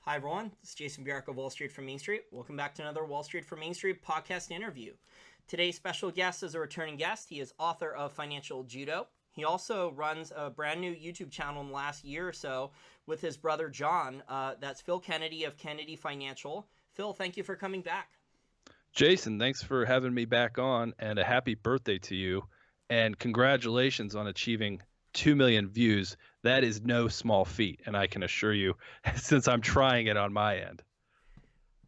Hi, everyone. This is Jason Bjark of Wall Street from Main Street. Welcome back to another Wall Street from Main Street podcast interview. Today's special guest is a returning guest. He is author of Financial Judo. He also runs a brand new YouTube channel in the last year or so with his brother John. That's Phil Kennedy of Kennedy Financial. Phil, thank you for coming back. Jason, thanks for having me back on, and a happy birthday to you. And congratulations on achieving 2 million views. That is no small feat, and I can assure you, since I'm trying it on my end.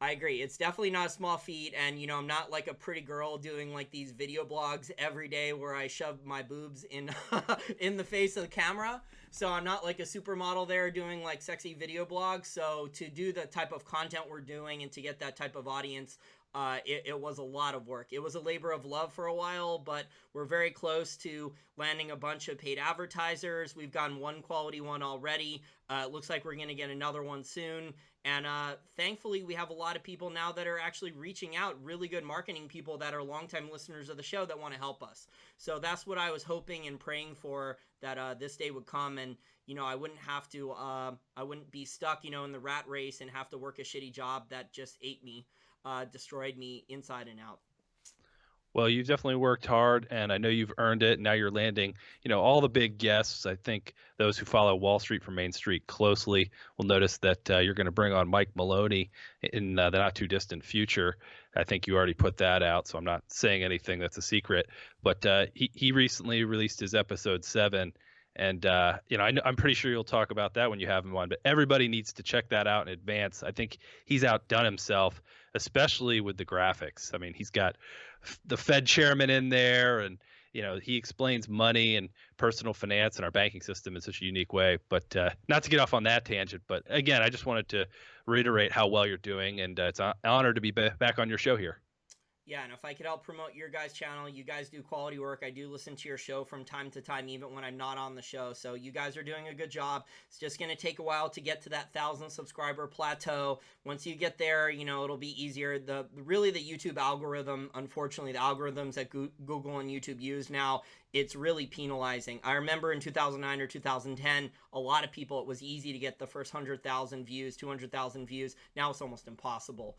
I agree. It's definitely not a small feat, and I'm not like a pretty girl doing like these video blogs every day where I shove my boobs in in the face of the camera. So I'm not like a supermodel there doing like sexy video blogs. So to do the type of content we're doing and to get that type of audience, it was a lot of work. It was a labor of love for a while, but we're very close to landing a bunch of paid advertisers. We've gotten one quality one already. It looks like we're going to get another one soon. And thankfully, we have a lot of people now that are actually reaching out, really good marketing people that are longtime listeners of the show that want to help us. So that's what I was hoping and praying for, that this day would come, and I wouldn't have to, I wouldn't be stuck, in the rat race and have to work a shitty job that just ate me, destroyed me inside and out. Well, you've definitely worked hard, and I know you've earned it. Now you're landing, all the big guests. I think those who follow Wall Street from Main Street closely will notice that you're going to bring on Mike Maloney in the not too distant future. I think you already put that out, so I'm not saying anything that's a secret. But he recently released his episode 7. And, I'm pretty sure you'll talk about that when you have him on, but everybody needs to check that out in advance. I think he's outdone himself, especially with the graphics. I mean, he's got the Fed chairman in there, and, he explains money and personal finance and our banking system in such a unique way. But not to get off on that tangent, but again, I just wanted to reiterate how well you're doing, and it's an honor to be back on your show here. Yeah, and if I could help promote your guys' channel, you guys do quality work. I do listen to your show from time to time, even when I'm not on the show. So you guys are doing a good job. It's just going to take a while to get to that 1,000 subscriber plateau. Once you get there, it'll be easier. The YouTube algorithm, unfortunately, the algorithms that Google and YouTube use now, it's really penalizing. I remember in 2009 or 2010, a lot of people, it was easy to get the first 100,000 views, 200,000 views. Now it's almost impossible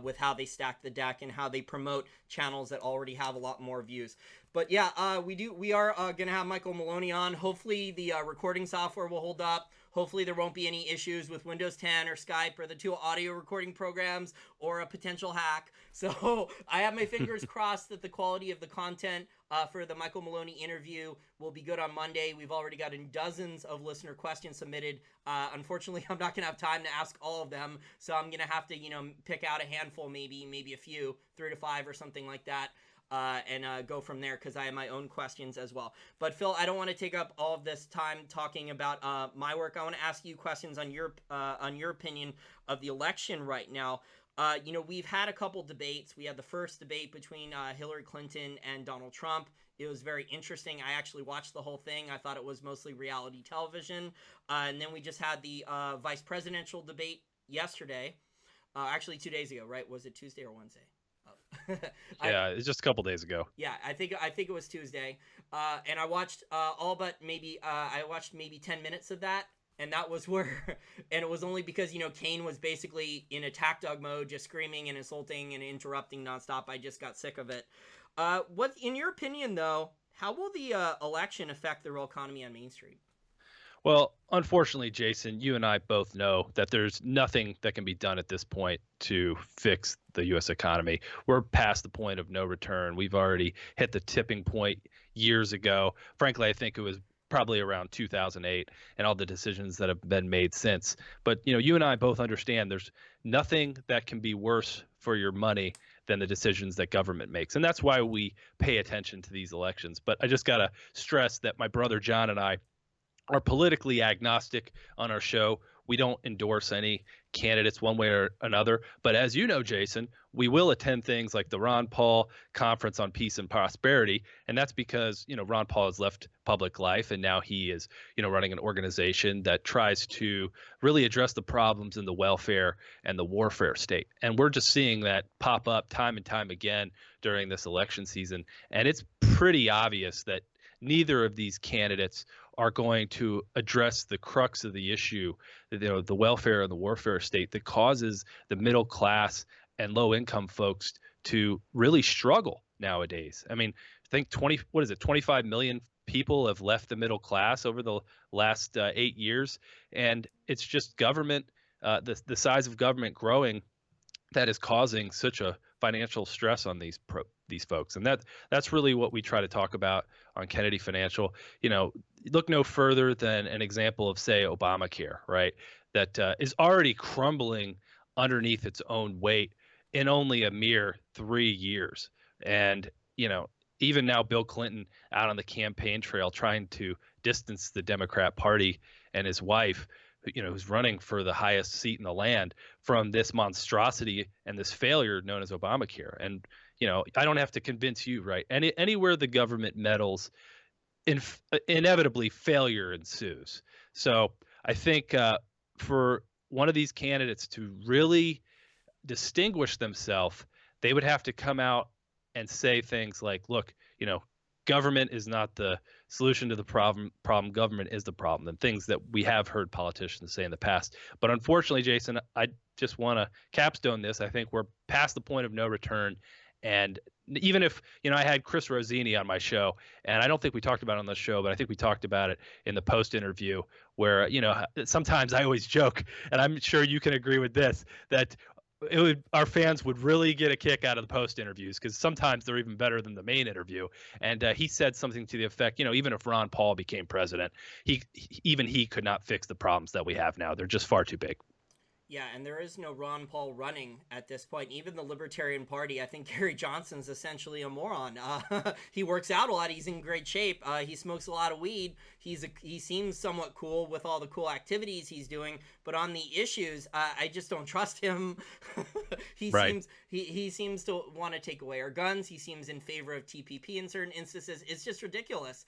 with how they stack the deck and how they promote channels that already have a lot more views. But yeah, we are going to have Michael Maloney on. Hopefully the recording software will hold up. Hopefully there won't be any issues with Windows 10 or Skype or the two audio recording programs or a potential hack. So I have my fingers crossed that the quality of the content for the Michael Maloney interview will be good on Monday. We've already gotten dozens of listener questions submitted. Unfortunately, I'm not going to have time to ask all of them. So I'm going to have to, pick out a handful, maybe a few, 3 to 5 or something like that. And go from there, because I have my own questions as well. But Phil, I don't want to take up all of this time talking about my work. I want to ask you questions on your opinion of the election right now. We've had a couple debates. We had the first debate between Hillary Clinton and Donald Trump. It was very interesting. I actually watched the whole thing. I thought it was mostly reality television. And then we just had the vice presidential debate yesterday. Actually, 2 days ago, right? Was it Tuesday or Wednesday? Yeah, it's just a couple days ago. Yeah, I think it was Tuesday, and I watched maybe 10 minutes of that, and that was where, and it was only because Kane was basically in attack dog mode, just screaming and insulting and interrupting nonstop. I just got sick of it. What, in your opinion, though, how will the election affect the real economy on Main Street? Well, unfortunately, Jason, you and I both know that there's nothing that can be done at this point to fix the U.S. economy. We're past the point of no return. We've already hit the tipping point years ago. Frankly, I think it was probably around 2008 and all the decisions that have been made since. But, you and I both understand there's nothing that can be worse for your money than the decisions that government makes. And that's why we pay attention to these elections. But I just got to stress that my brother John and I are politically agnostic on our show. We don't endorse any candidates one way or another. But as you know, Jason, we will attend things like the Ron Paul Conference on Peace and Prosperity. And that's because, Ron Paul has left public life, and now he is, running an organization that tries to really address the problems in the welfare and the warfare state. And we're just seeing that pop up time and time again during this election season. And it's pretty obvious that neither of these candidates are going to address the crux of the issue, the welfare and the warfare state that causes the middle class and low income folks to really struggle nowadays. I mean, I think 25 million people have left the middle class over the last 8 years, and it's just government, the size of government growing, that is causing such a financial stress on these folks. And that's really what we try to talk about on Kennedy Financial. Look no further than an example of, say, Obamacare, right? That is already crumbling underneath its own weight in only a mere 3 years. And, even now Bill Clinton out on the campaign trail trying to distance the Democrat Party and his wife, who's running for the highest seat in the land, from this monstrosity and this failure known as Obamacare. And, I don't have to convince you, right? Anywhere the government meddles, inevitably failure ensues. So I think for one of these candidates to really distinguish themselves, they would have to come out and say things like, look, government is not the solution to the problem. Government is the problem, and things that we have heard politicians say in the past. But unfortunately, Jason, I just want to capstone this. I think we're past the point of no return. And even if, I had Chris Rossini on my show, and I don't think we talked about it on the show, but I think we talked about it in the post interview where, sometimes I always joke, and I'm sure you can agree with this, that our fans would really get a kick out of the post interviews because sometimes they're even better than the main interview. And he said something to the effect, even if Ron Paul became president, he could not fix the problems that we have now. They're just far too big. Yeah, and there is no Ron Paul running at this point. Even the Libertarian Party, I think Gary Johnson's essentially a moron. He works out a lot. He's in great shape. He smokes a lot of weed. He seems somewhat cool with all the cool activities he's doing. But on the issues, I just don't trust him. He seems to want to take away our guns. He seems in favor of TPP in certain instances. It's just ridiculous.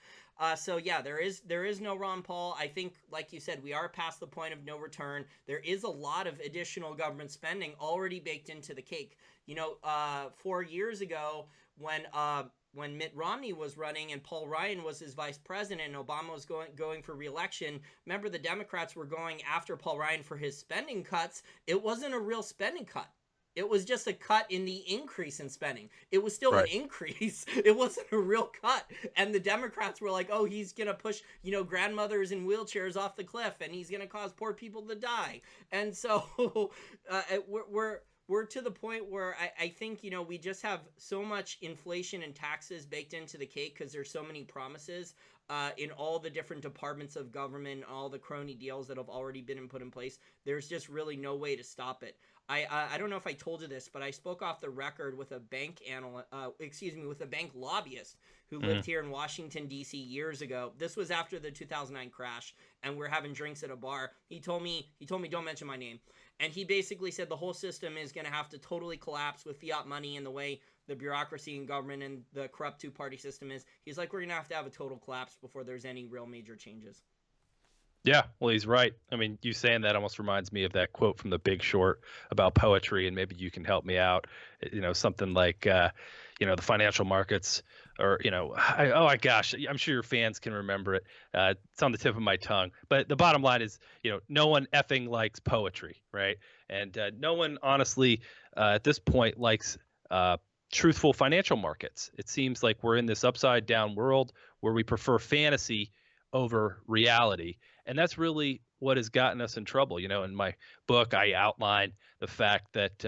So yeah, there is no Ron Paul. I think, like you said, we are past the point of no return. There is a lot of additional government spending already baked into the cake. 4 years ago when Mitt Romney was running and Paul Ryan was his vice president and Obama was going for re-election, remember the Democrats were going after Paul Ryan for his spending cuts. It wasn't a real spending cut. It was just a cut in the increase in spending. It was still an increase. It wasn't a real cut. And the Democrats were like, oh, he's going to push, grandmothers in wheelchairs off the cliff and he's going to cause poor people to die. And so we're to the point where I think, we just have so much inflation and taxes baked into the cake because there's so many promises in all the different departments of government, all the crony deals that have already been put in place. There's just really no way to stop it. I don't know if I told you this, but I spoke off the record with a bank with a bank lobbyist who lived here in Washington, D.C. years ago. This was after the 2009 crash, and we're having drinks at a bar. He told me, don't mention my name. And he basically said the whole system is going to have to totally collapse with fiat money and the way the bureaucracy in government and the corrupt two-party system is. He's like, we're going to have a total collapse before there's any real major changes. Yeah, well, he's right. I mean, you saying that almost reminds me of that quote from The Big Short about poetry, and maybe you can help me out. Something like, the financial markets, or, oh my gosh, I'm sure your fans can remember it. It's on the tip of my tongue. But the bottom line is, no one effing likes poetry, right? And no one, honestly, at this point likes truthful financial markets. It seems like we're in this upside down world where we prefer fantasy over reality. And that's really what has gotten us in trouble. In my book, I outline the fact that,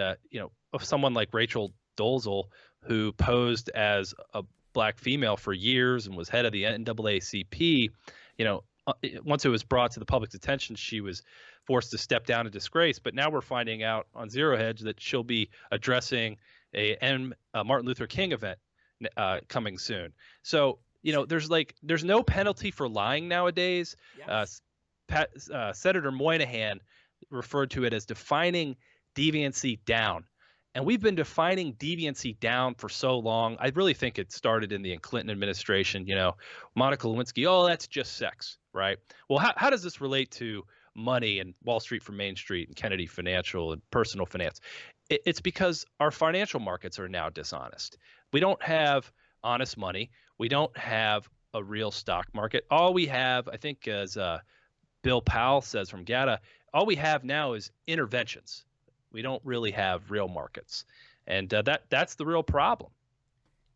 of someone like Rachel Dolezal, who posed as a black female for years and was head of the NAACP, once it was brought to the public's attention, she was forced to step down in disgrace. But now we're finding out on Zero Hedge that she'll be addressing a Martin Luther King event coming soon. So, there's no penalty for lying nowadays. Yes. Senator Moynihan referred to it as defining deviancy down. And we've been defining deviancy down for so long. I really think it started in the Clinton administration. Monica Lewinsky, oh, that's just sex, right? Well, how does this relate to money and Wall Street from Main Street and Kennedy Financial and personal finance? It's because our financial markets are now dishonest. We don't have honest money. We don't have a real stock market. All we have, I think, as Bill Powell says from GATA, all we have now is interventions. We don't really have real markets, and that's the real problem.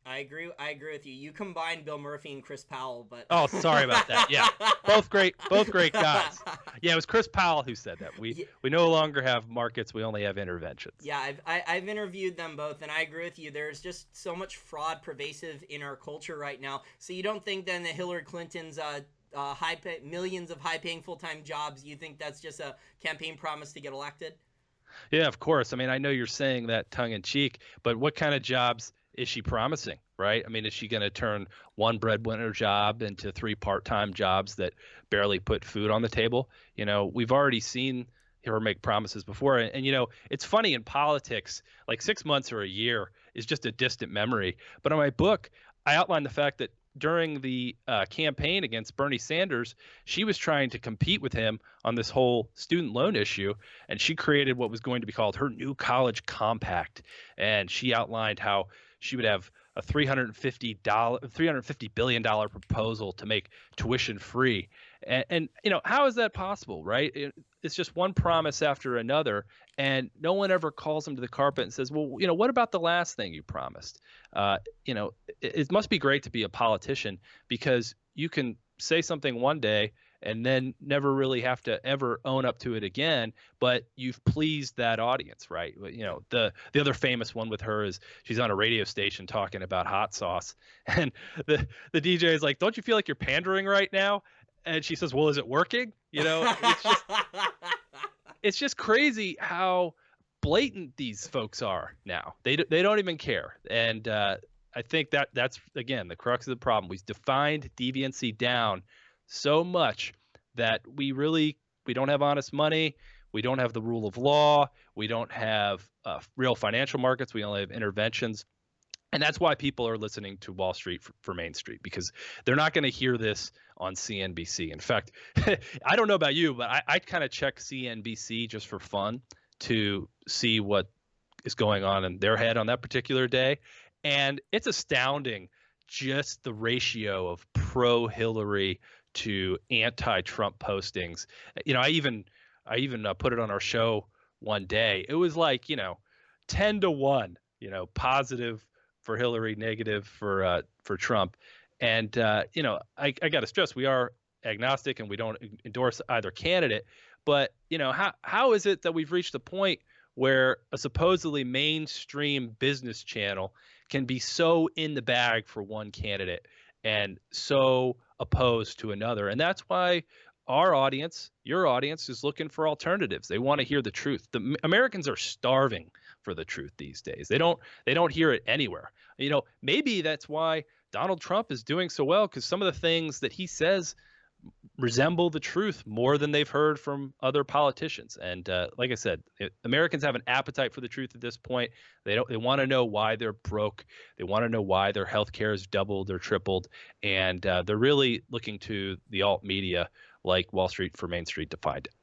I agree. I agree with you. You combine Bill Murphy and Chris Powell, but Oh, sorry about that. Yeah, both great guys. Yeah, it was Chris Powell who said that. We no longer have markets. We only have interventions. Yeah, I've interviewed them both, and I agree with you. There's just so much fraud pervasive in our culture right now. So you don't think then that Hillary Clinton's millions of high-paying full-time jobs, you think that's just a campaign promise to get elected? Yeah, of course. I mean, I know you're saying that tongue in cheek, but what kind of jobs is she promising, right? I mean, is she going to turn one breadwinner job into 3 part-time jobs that barely put food on the table? You know, we've already seen her make promises before. And you know, it's funny in politics, like 6 months or a year is just a distant memory. But in my book, I outlined the fact that during the campaign against Bernie Sanders, she was trying to compete with him on this whole student loan issue, and she created what was going to be called her New College Compact. And she outlined how she would have a $350 billion proposal to make tuition free. And you know, how is that possible, right? It's just one promise after another, and no one ever calls them to the carpet and says, well, you know, what about the last thing you promised? You know, it must be great to be a politician, because you can say something one day and then never really have to ever own up to it again, but you've pleased that audience, right? You know, the other famous one with her is she's on a radio station talking about hot sauce, and the DJ is like, don't you feel like you're pandering right now? And she says, well, is it working? You know, it's just crazy how blatant these folks are now. They don't even care. And I think that's, again, the crux of the problem. We've defined deviancy down so much that we don't have honest money. We don't have the rule of law. We don't have real financial markets. We only have interventions. And that's why people are listening to Wall Street for Main Street, because they're not going to hear this on CNBC. In fact, I don't know about you, but I kind of check CNBC just for fun to see what is going on in their head on that particular day. And it's astounding, just the ratio of pro-Hillary to anti-Trump postings. You know, I even put it on our show one day. It was like, you know, 10-1, you know, positive for Hillary, negative for Trump. And you know, I got to stress, we are agnostic and we don't endorse either candidate. But you know, how is it that we've reached a point where a supposedly mainstream business channel can be so in the bag for one candidate and so opposed to another? And that's why our audience, your audience, is looking for alternatives. They want to hear the truth. The Americans are starving for the truth these days. They don't hear it anywhere. You know, maybe that's why Donald Trump is doing so well, because some of the things that he says resemble the truth more than they've heard from other politicians. And like I said, Americans have an appetite for the truth at this point. They want to know why they're broke. They want to know why their health care is doubled or tripled. And they're really looking to the alt media like Wall Street for Main Street to find it.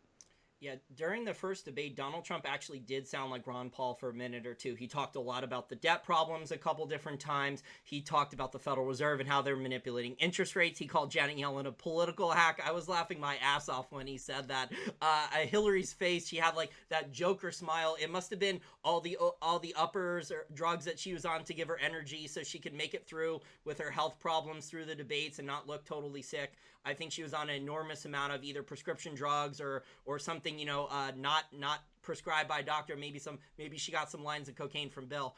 Yeah, during the first debate, Donald Trump actually did sound like Ron Paul for a minute or two. He talked a lot about the debt problems a couple different times. He talked about the Federal Reserve and how they're manipulating interest rates. He called Janet Yellen a political hack. I was laughing my ass off when he said that. Hillary's face, she had like that Joker smile. It must have been all the uppers or drugs that she was on to give her energy so she could make it through with her health problems through the debates and not look totally sick. I think she was on an enormous amount of either prescription drugs or something, you know, not prescribed by a doctor. Maybe she got some lines of cocaine from Bill.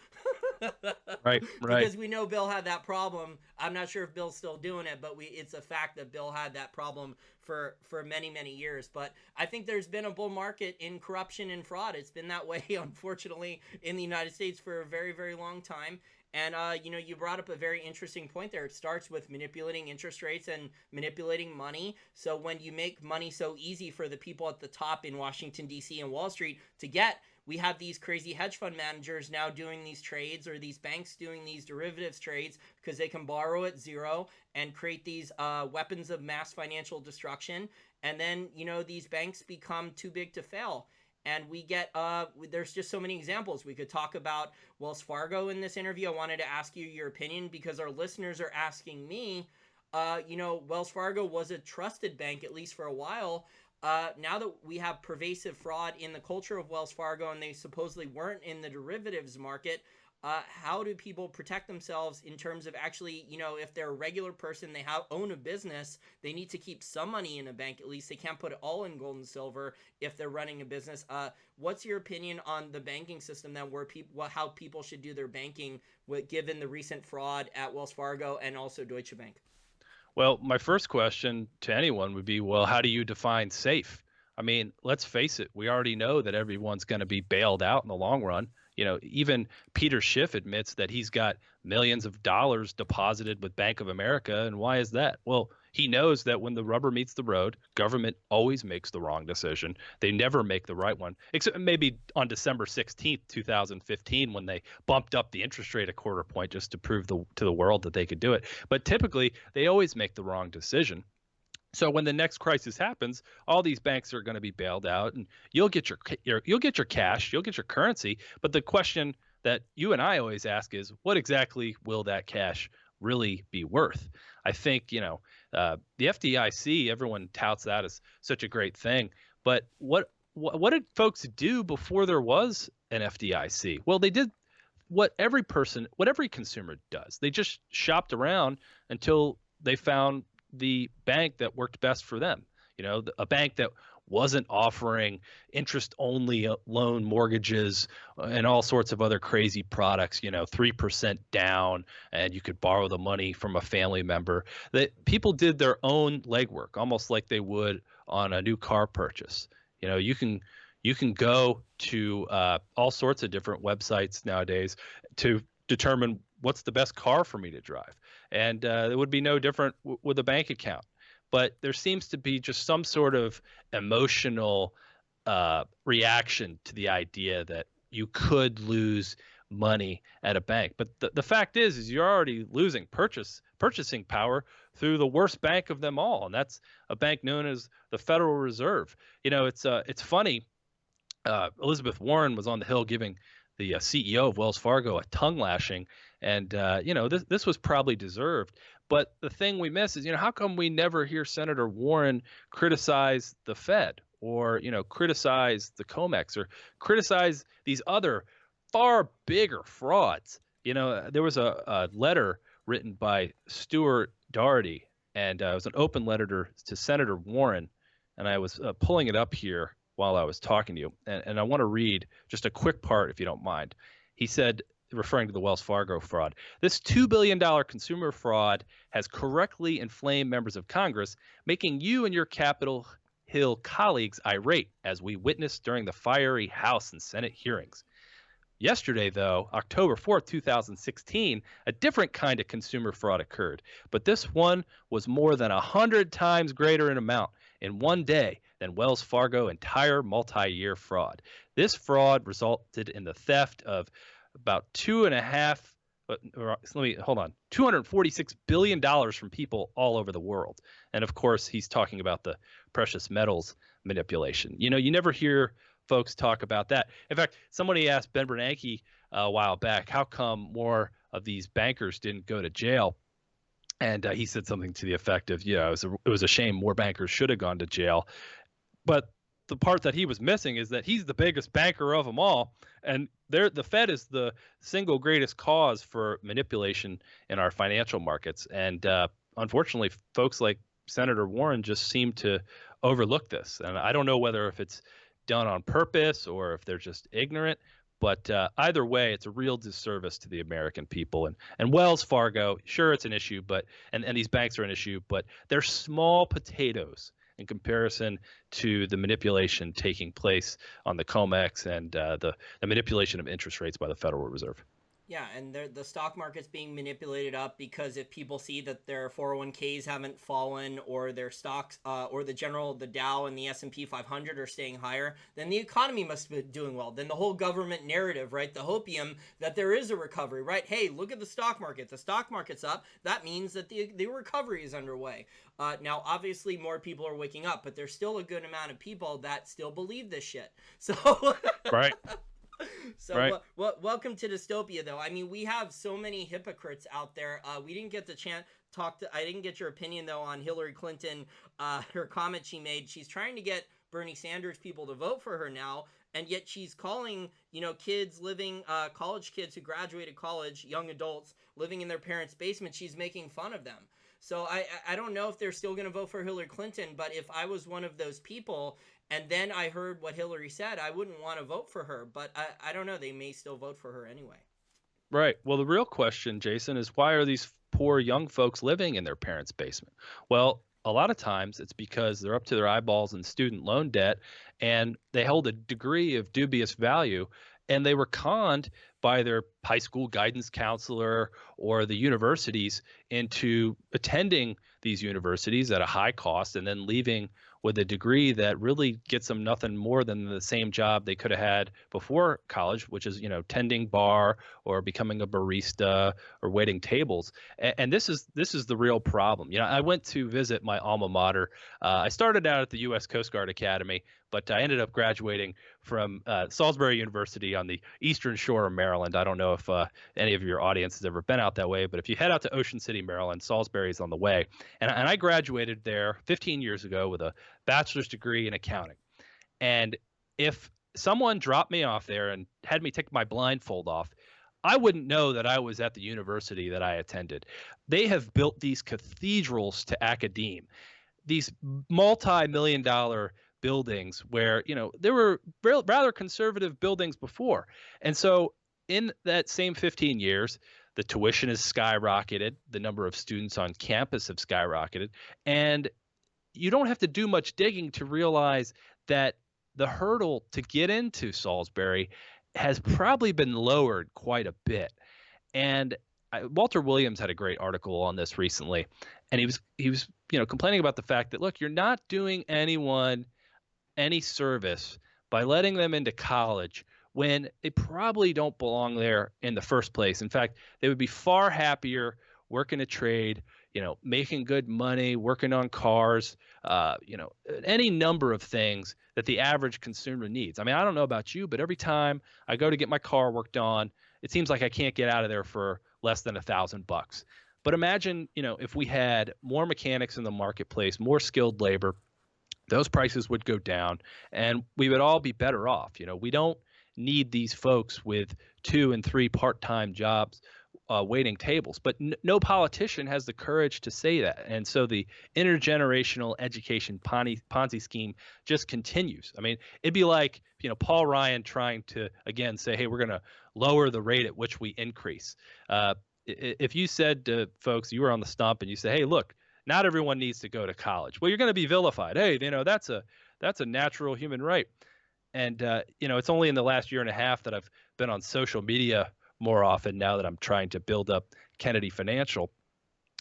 Right. Because we know Bill had that problem. I'm not sure if Bill's still doing it, but it's a fact that Bill had that problem for many, many years. But I think there's been a bull market in corruption and fraud. It's been that way, unfortunately, in the United States for a very, very long time. And, you know, you brought up a very interesting point there. It starts with manipulating interest rates and manipulating money. So when you make money so easy for the people at the top in Washington, D.C. and Wall Street to get, we have these crazy hedge fund managers now doing these trades, or these banks doing these derivatives trades, because they can borrow at zero and create these weapons of mass financial destruction. And then, you know, these banks become too big to fail. And we get, there's just so many examples. We could talk about Wells Fargo in this interview. I wanted to ask you your opinion because our listeners are asking me, Wells Fargo was a trusted bank, at least for a while. Now that we have pervasive fraud in the culture of Wells Fargo and they supposedly weren't in the derivatives market, how do people protect themselves in terms of actually, if they're a regular person, they own a business, they need to keep some money in a bank at least. They can't put it all in gold and silver if they're running a business. What's your opinion on the banking system then, how people should do their banking given the recent fraud at Wells Fargo and also Deutsche Bank? Well, my first question to anyone would be, well, how do you define safe? I mean, let's face it, we already know that everyone's going to be bailed out in the long run. Even Peter Schiff admits that he's got millions of dollars deposited with Bank of America. And why is that? Well, he knows that when the rubber meets the road, government always makes the wrong decision. They never make the right one, except maybe on December 16th, 2015, when they bumped up the interest rate a quarter point just to prove to the world that they could do it. But typically, they always make the wrong decision. So when the next crisis happens, all these banks are going to be bailed out, and you'll get your cash, you'll get your currency. But the question that you and I always ask is, what exactly will that cash really be worth? I think the FDIC, everyone touts that as such a great thing, but what did folks do before there was an FDIC? Well, they did what every consumer does. They just shopped around until they found the bank that worked best for them. A bank that wasn't offering interest-only loan mortgages and all sorts of other crazy products, 3% down, and you could borrow the money from a family member. That people did their own legwork, almost like they would on a new car purchase. You can go to all sorts of different websites nowadays to determine what's the best car for me to drive. And it would be no different with a bank account. But there seems to be just some sort of emotional reaction to the idea that you could lose money at a bank. But the fact is you're already losing purchasing power through the worst bank of them all, and that's a bank known as the Federal Reserve. It's funny. Elizabeth Warren was on the Hill giving the CEO of Wells Fargo a tongue lashing, and this was probably deserved. But the thing we miss is, how come we never hear Senator Warren criticize the Fed or, criticize the COMEX or criticize these other far bigger frauds? There was a letter written by Stuart Doherty, and it was an open letter to Senator Warren, and I was pulling it up here while I was talking to you, and I want to read just a quick part, if you don't mind. He said, referring to the Wells Fargo fraud, "This $2 billion consumer fraud has correctly inflamed members of Congress, making you and your Capitol Hill colleagues irate, as we witnessed during the fiery House and Senate hearings. Yesterday, though, October 4th, 2016, a different kind of consumer fraud occurred, but this one was more than 100 times greater in amount in one day than Wells Fargo entire multi-year fraud. This fraud resulted in the theft of about $246 billion from people all over the world." And of course, he's talking about the precious metals manipulation. You never hear folks talk about that. In fact, somebody asked Ben Bernanke a while back, how come more of these bankers didn't go to jail? And he said something to the effect of, it was a shame more bankers should have gone to jail. But the part that he was missing is that he's the biggest banker of them all. And the Fed is the single greatest cause for manipulation in our financial markets. And unfortunately, folks like Senator Warren just seem to overlook this. And I don't know whether if it's done on purpose or if they're just ignorant. But either way, it's a real disservice to the American people. And Wells Fargo, sure, it's an issue, and these banks are an issue, but they're small potatoes in comparison to the manipulation taking place on the COMEX and the manipulation of interest rates by the Federal Reserve. Yeah, and the stock market's being manipulated up because if people see that their 401ks haven't fallen or their stocks or the Dow and the S&P 500 are staying higher, then the economy must be doing well. Then the whole government narrative, right, the hopium that there is a recovery, right? Hey, look at the stock market. The stock market's up. That means that the recovery is underway. Now, obviously, more people are waking up, but there's still a good amount of people that still believe this shit. So, right. So Right. welcome to dystopia, though. I mean, we have so many hypocrites out there. We didn't get the chance talk to. I didn't get your opinion though on Hillary Clinton. Her comment she made. She's trying to get Bernie Sanders people to vote for her now, and yet she's calling kids living, college kids who graduated college, young adults living in their parents' basement. She's making fun of them. So I don't know if they're still going to vote for Hillary Clinton, but if I was one of those people and then I heard what Hillary said, I wouldn't want to vote for her. But I don't know. They may still vote for her anyway. Right. Well, the real question, Jason, is why are these poor young folks living in their parents' basement? Well, a lot of times it's because they're up to their eyeballs in student loan debt and they hold a degree of dubious value, and they were conned by their high school guidance counselor or the universities into attending these universities at a high cost and then leaving with a degree that really gets them nothing more than the same job they could have had before college, which is, tending bar or becoming a barista or waiting tables. And this is the real problem. I went to visit my alma mater. I started out at the U.S. Coast Guard Academy, but I ended up graduating from Salisbury University on the eastern shore of Maryland. I don't know if any of your audience has ever been out that way, but if you head out to Ocean City, Maryland, Salisbury is on the way. And I graduated there 15 years ago with a bachelor's degree in accounting. And if someone dropped me off there and had me take my blindfold off, I wouldn't know that I was at the university that I attended. They have built these cathedrals to academe, these multi-million-dollar buildings where, there were rather conservative buildings before. And so in that same 15 years, the tuition has skyrocketed, the number of students on campus have skyrocketed, and you don't have to do much digging to realize that the hurdle to get into Salisbury has probably been lowered quite a bit. And Walter Williams had a great article on this recently, and he was complaining about the fact that, look, you're not doing anyone any service by letting them into college when they probably don't belong there in the first place. In fact, they would be far happier working a trade, making good money, working on cars, any number of things that the average consumer needs. I mean, I don't know about you, but every time I go to get my car worked on, it seems like I can't get out of there for less than $1,000. But imagine, if we had more mechanics in the marketplace, more skilled labor, those prices would go down and we would all be better off. We don't need these folks with 2 and 3 part-time jobs waiting tables, but no politician has the courage to say that. And so the intergenerational education Ponzi scheme just continues. I mean, it'd be like, Paul Ryan trying to, again, say, hey, we're going to lower the rate at which we increase. If you said to folks, you were on the stump and you say, hey, look, not everyone needs to go to college. Well, you're going to be vilified. Hey, that's a natural human right. And, it's only in the last year and a half that I've been on social media more often now that I'm trying to build up Kennedy Financial.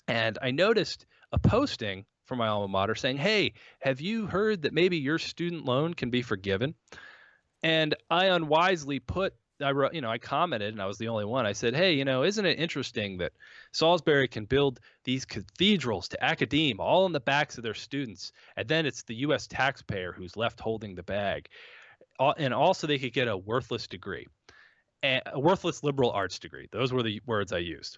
And I noticed a posting from my alma mater saying, hey, have you heard that maybe your student loan can be forgiven? And I unwisely I commented, and I was the only one. I said, hey, isn't it interesting that Salisbury can build these cathedrals to academe all on the backs of their students, and then it's the U.S. taxpayer who's left holding the bag. And also they could get a worthless degree, a worthless liberal arts degree. Those were the words I used.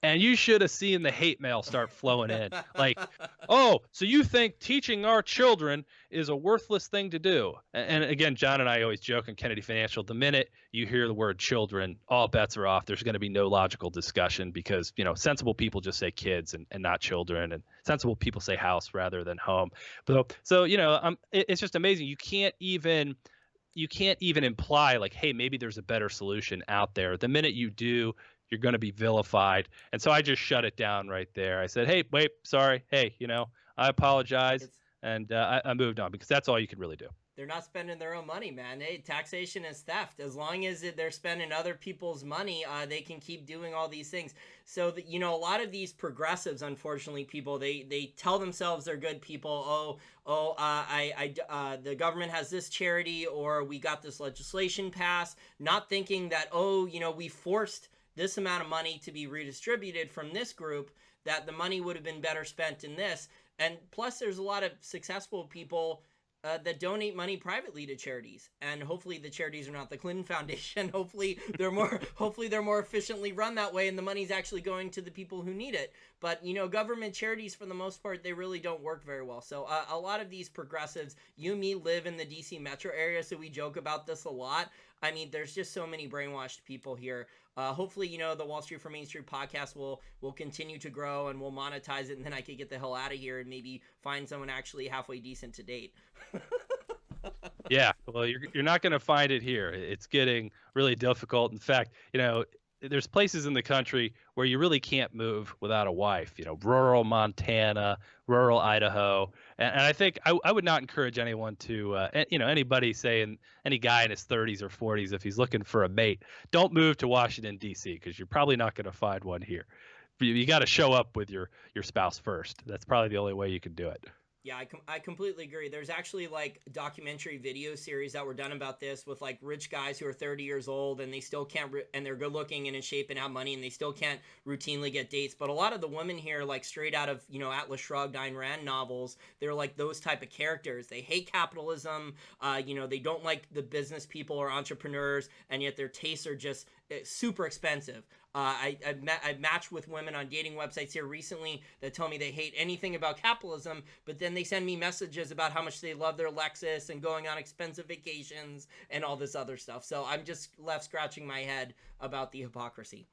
And you should have seen the hate mail start flowing in. Like, oh, so you think teaching our children is a worthless thing to do? And again, John and I always joke in Kennedy Financial, the minute you hear the word children, all bets are off. There's going to be no logical discussion because, sensible people just say kids and not children. And sensible people say house rather than home. So it's just amazing. You can't even imply like, hey, maybe there's a better solution out there. The minute you do, you're going to be vilified. And so I just shut it down right there. I said, hey, wait, sorry. Hey, I apologize. And I moved on because that's all you could really do. They're not spending their own money, man. Hey, taxation is theft. As long as they're spending other people's money, they can keep doing all these things. So, a lot of these progressives, unfortunately, people, they tell themselves they're good people. The government has this charity, or we got this legislation passed, not thinking that, we forced this amount of money to be redistributed from this group, that the money would have been better spent in this. And plus, there's a lot of successful people that donate money privately to charities, and hopefully the charities are not the Clinton Foundation. Hopefully they're more efficiently run that way, and the money's actually going to the people who need it. But government charities, for the most part, they really don't work very well. So a lot of these progressives, you and me, live in the DC metro area, so we joke about this a lot. I mean, there's just so many brainwashed people here. Hopefully, the Wall Street for Main Street podcast will continue to grow, and we'll monetize it, and then I could get the hell out of here and maybe find someone actually halfway decent to date. Yeah, well, you're not going to find it here. It's getting really difficult. In fact, there's places in the country where you really can't move without a wife. Rural Montana, rural Idaho, and I think I would not encourage anyone to, anybody saying any guy in his 30s or 40s, if he's looking for a mate, don't move to Washington D.C. because you're probably not going to find one here. You got to show up with your spouse first. That's probably the only way you can do it. Yeah, I completely agree. There's actually like documentary video series that were done about this with like rich guys who are 30 years old and they still can't, and they're good looking and in shape and have money and they still can't routinely get dates. But a lot of the women here, like straight out of, Atlas Shrugged, Ayn Rand novels, they're like those type of characters. They hate capitalism. They don't like the business people or entrepreneurs, and yet their tastes are just super expensive. I've matched with women on dating websites here recently that tell me they hate anything about capitalism, but then they send me messages about how much they love their Lexus and going on expensive vacations and all this other stuff. So I'm just left scratching my head about the hypocrisy.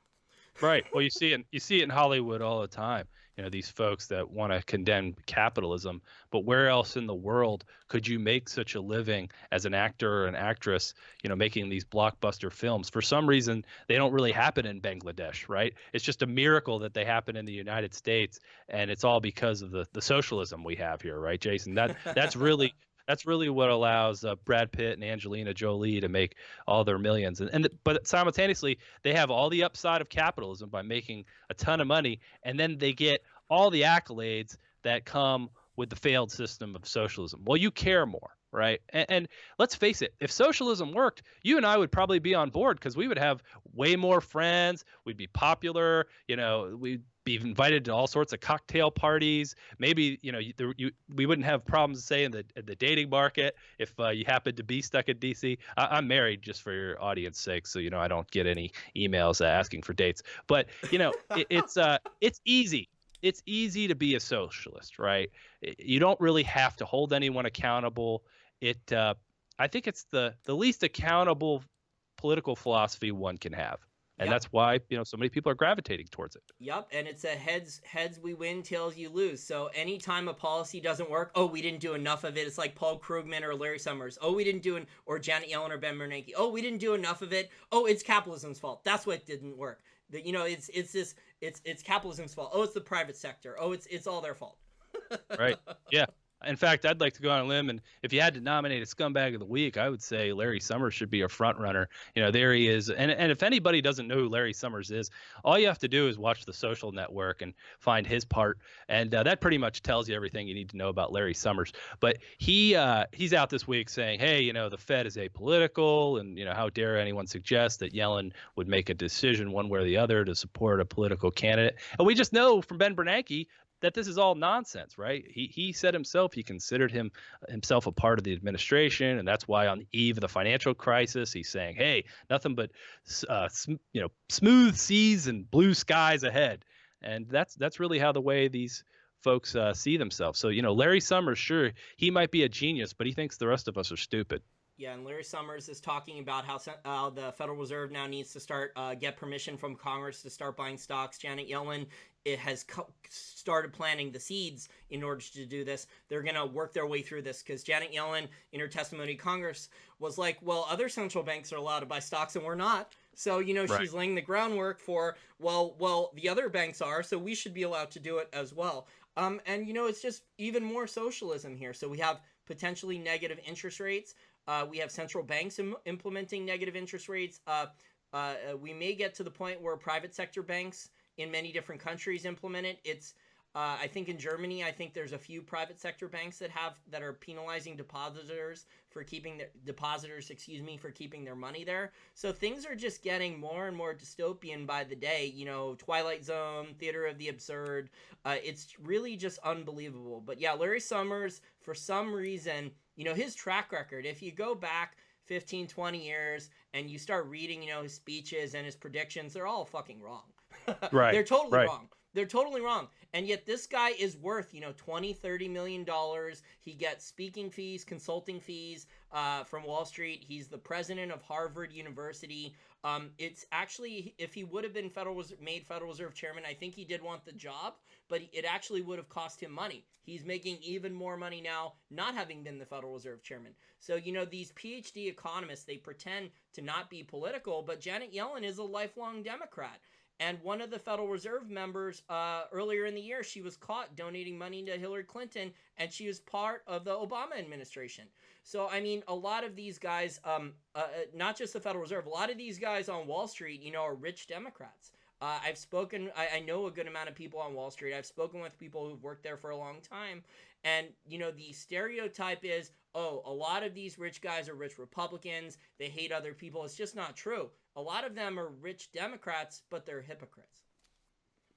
Right. Well, you see it in Hollywood all the time. These folks that want to condemn capitalism, but where else in the world could you make such a living as an actor or an actress, making these blockbuster films? For some reason, they don't really happen in Bangladesh, right? It's just a miracle that they happen in the United States, and it's all because of the socialism we have here, right, Jason? That's really what allows Brad Pitt and Angelina Jolie to make all their millions. But simultaneously, they have all the upside of capitalism by making a ton of money, and then they get all the accolades that come with the failed system of socialism. Well, you care more, right? And let's face it, if socialism worked, you and I would probably be on board because we would have way more friends. We'd be popular. We'd be invited to all sorts of cocktail parties. Maybe we wouldn't have problems, say, in the dating market if you happen to be stuck in DC. I'm married, just for your audience sake, so I don't get any emails asking for dates. But it's easy. It's easy to be a socialist, right? You don't really have to hold anyone accountable. I think it's the least accountable political philosophy one can have. And That's why, so many people are gravitating towards it. Yep, and it's a heads we win, tails you lose. So anytime a policy doesn't work, oh, we didn't do enough of it. It's like Paul Krugman or Larry Summers. Oh, we didn't do or Janet Yellen or Ben Bernanke. Oh, we didn't do enough of it. Oh, it's capitalism's fault. That's what didn't work. It's capitalism's fault. Oh, it's the private sector. Oh, it's all their fault. Right. Yeah. In fact, I'd like to go on a limb, and if you had to nominate a scumbag of the week, I would say Larry Summers should be a front runner. There he is. And if anybody doesn't know who Larry Summers is, all you have to do is watch The Social Network and find his part, and that pretty much tells you everything you need to know about Larry Summers. But he's out this week saying, hey, the Fed is apolitical, and how dare anyone suggest that Yellen would make a decision one way or the other to support a political candidate. And we just know from Ben Bernanke that this is all nonsense, right? He said himself he considered himself a part of the administration, and that's why on the eve of the financial crisis, he's saying, "Hey, nothing but smooth seas and blue skies ahead." And that's really how the way these folks see themselves. So Larry Summers, sure, he might be a genius, but he thinks the rest of us are stupid. Yeah, and Larry Summers is talking about how the Federal Reserve now needs to start get permission from Congress to start buying stocks. Janet Yellen has started planting the seeds in order to do this. They're going to work their way through this because Janet Yellen, in her testimony to Congress, was like, well, other central banks are allowed to buy stocks and we're not. So, Right. She's laying the groundwork for, well, the other banks are, so we should be allowed to do it as well. And, it's just even more socialism here. So we have potentially negative interest rates. We have central banks implementing negative interest rates. We may get to the point where private sector banks in many different countries implement it. I think in Germany, there's a few private sector banks that are penalizing depositors for keeping their money there. So things are just getting more and more dystopian by the day. Twilight Zone, Theater of the Absurd. It's really just unbelievable. But yeah, Larry Summers, for some reason, his track record, if you go back 15, 20 years and you start reading, his speeches and his predictions, they're all fucking wrong. Right. They're totally Right. wrong. They're totally wrong. And yet this guy is worth, $20-30 million. He gets speaking fees, consulting fees from Wall Street. He's the president of Harvard University. It's actually, if he would have been made Federal Reserve chairman, I think he did want the job, but it actually would have cost him money. He's making even more money now, not having been the Federal Reserve chairman. So, these PhD economists, they pretend to not be political, but Janet Yellen is a lifelong Democrat. And one of the Federal Reserve members, earlier in the year, she was caught donating money to Hillary Clinton, and she was part of the Obama administration. So, I mean, a lot of these guys, not just the Federal Reserve, a lot of these guys on Wall Street, are rich Democrats. I know a good amount of people on Wall Street. I've spoken with people who've worked there for a long time. And, the stereotype is, oh, a lot of these rich guys are rich Republicans. They hate other people. It's just not true. A lot of them are rich Democrats, but they're hypocrites.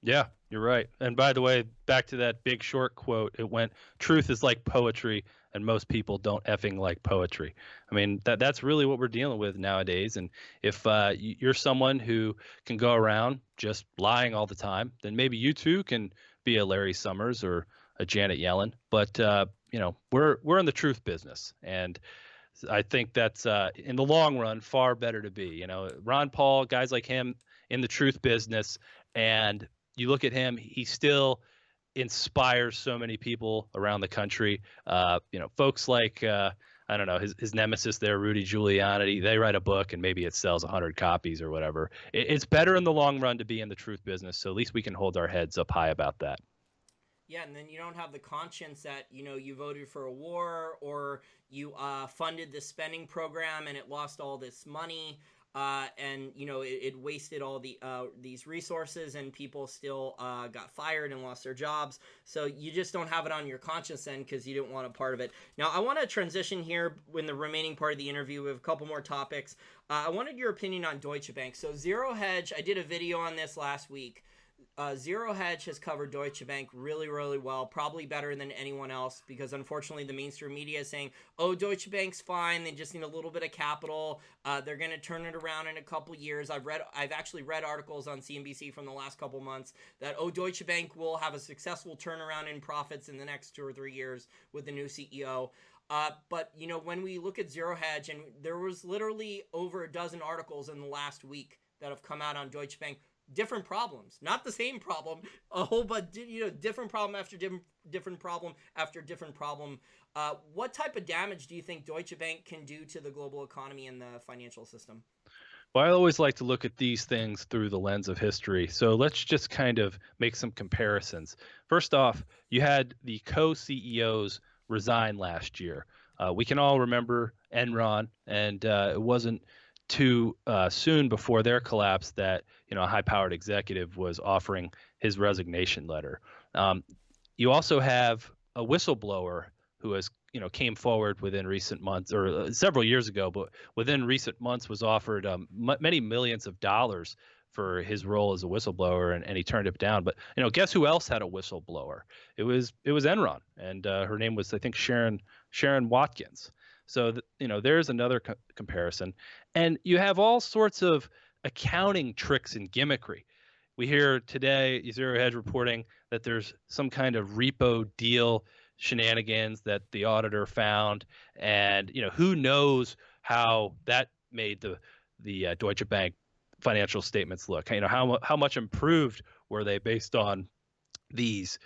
Yeah, you're right. And by the way, back to that Big Short quote, it went, truth is like poetry, and most people don't effing like poetry. I mean, that's really what we're dealing with nowadays. And if you're someone who can go around just lying all the time, then maybe you too can be a Larry Summers or a Janet Yellen. But, we're in the truth business. And I think that's in the long run far better to be. Ron Paul, guys like him in the truth business, and you look at him, he still inspires so many people around the country. Folks like I don't know, his nemesis there, Rudy Giuliani. They write a book and maybe it sells 100 copies or whatever. It's better in the long run to be in the truth business. So at least we can hold our heads up high about that. Yeah, and then you don't have the conscience that, you voted for a war or you funded the spending program and it lost all this money and, it wasted all these resources and people still got fired and lost their jobs. So you just don't have it on your conscience then because you didn't want a part of it. Now, I want to transition here in the remaining part of the interview. We have a couple more topics. I wanted your opinion on Deutsche Bank. So Zero Hedge, I did a video on this last week. Zero Hedge has covered Deutsche Bank really, really well, probably better than anyone else because unfortunately the mainstream media is saying, oh, Deutsche Bank's fine, they just need a little bit of capital, they're going to turn it around in a couple years. I've actually read articles on CNBC from the last couple months that, oh, Deutsche Bank will have a successful turnaround in profits in the next 2 or 3 years with the new CEO. But, when we look at Zero Hedge, and there was literally over a dozen articles in the last week that have come out on Deutsche Bank, different problems, not the same problem, a whole but different problem after different problem after different problem. What type of damage do you think Deutsche Bank can do to the global economy and the financial system? Well, I always like to look at these things through the lens of history. So let's just kind of make some comparisons. First off, you had the co-CEOs resign last year. We can all remember Enron, and it wasn't too soon before their collapse that a high-powered executive was offering his resignation letter. You also have a whistleblower who has came forward within recent months or several years ago, but within recent months was offered many millions of dollars for his role as a whistleblower, and he turned it down. But guess who else had a whistleblower? It was Enron, and her name was, I think, Sharon Watkins. So there's another comparison, and you have all sorts of accounting tricks and gimmickry. We hear today Zero Hedge reporting that there's some kind of repo deal shenanigans that the auditor found, and who knows how that made the Deutsche Bank financial statements look. How much improved were they based on these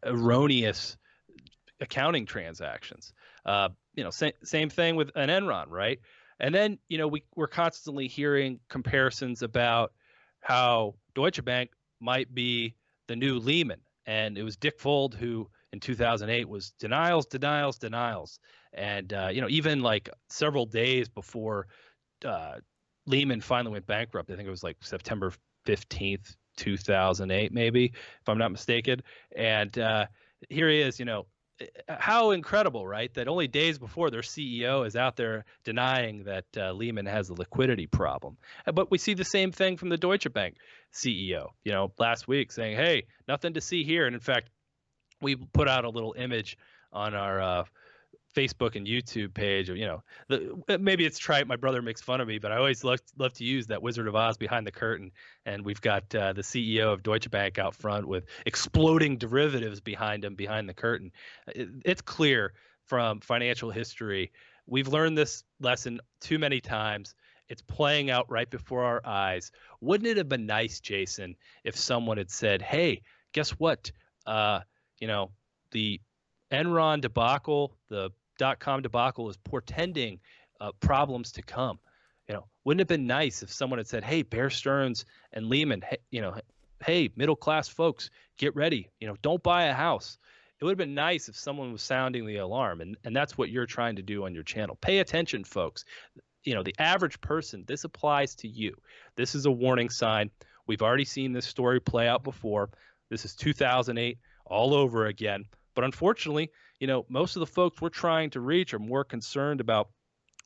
erroneous accounting transactions? Same thing with an Enron, right? And then, we're constantly hearing comparisons about how Deutsche Bank might be the new Lehman. And it was Dick Fuld who in 2008 was denials. And, even like several days before Lehman finally went bankrupt, I think it was like September 15th, 2008, maybe, if I'm not mistaken. And here he is, how incredible, right? That only days before their CEO is out there denying that Lehman has a liquidity problem. But we see the same thing from the Deutsche Bank CEO, last week saying, hey, nothing to see here. And in fact, we put out a little image on our Facebook and YouTube page, or maybe it's trite. My brother makes fun of me, but I always love to use that Wizard of Oz behind the curtain, and we've got the CEO of Deutsche Bank out front with exploding derivatives behind him behind the curtain. It's clear from financial history. We've learned this lesson too many times. It's playing out right before our eyes. Wouldn't it have been nice, Jason, if someone had said, "Hey, guess what? The Enron debacle, the .com debacle is portending problems to come." Wouldn't it have been nice if someone had said, "Hey, Bear Stearns and Lehman, hey, middle class folks, get ready. Don't buy a house." It would have been nice if someone was sounding the alarm, and that's what you're trying to do on your channel. Pay attention, folks. The average person, this applies to you. This is a warning sign. We've already seen this story play out before. This is 2008 all over again. But unfortunately, most of the folks we're trying to reach are more concerned about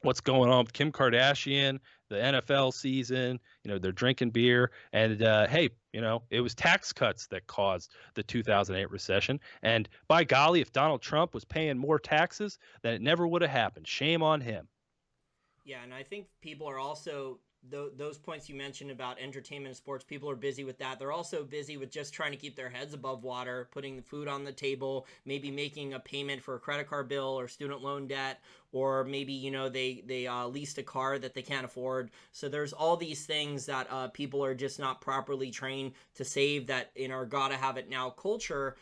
what's going on with Kim Kardashian, the NFL season, they're drinking beer. And hey, it was tax cuts that caused the 2008 recession. And by golly, if Donald Trump was paying more taxes, then it never would have happened. Shame on him. Yeah, and I think people are also, those points you mentioned about entertainment and sports, people are busy with that. They're also busy with just trying to keep their heads above water, putting the food on the table, maybe making a payment for a credit card bill or student loan debt, or maybe, they leased a car that they can't afford. So there's all these things that people are just not properly trained to save, that in our gotta have it now culture,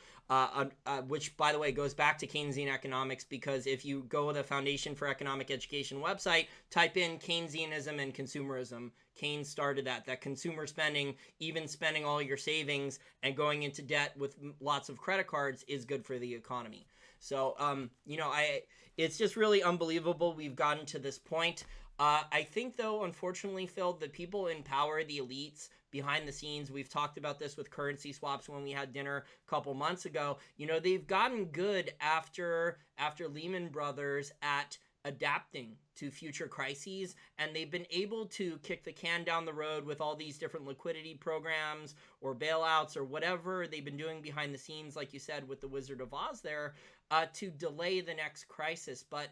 which, by the way, goes back to Keynesian economics, because if you go to the Foundation for Economic Education website, type in Keynesianism and consumerism. Keynes started that consumer spending, even spending all your savings and going into debt with lots of credit cards, is good for the economy. So, it's just really unbelievable we've gotten to this point. I think, though, unfortunately, Phil, the people in power, the elites behind the scenes, we've talked about this with currency swaps when we had dinner a couple months ago, they've gotten good after Lehman Brothers at adapting to future crises, and they've been able to kick the can down the road with all these different liquidity programs or bailouts or whatever they've been doing behind the scenes, like you said, with the Wizard of Oz there, to delay the next crisis. But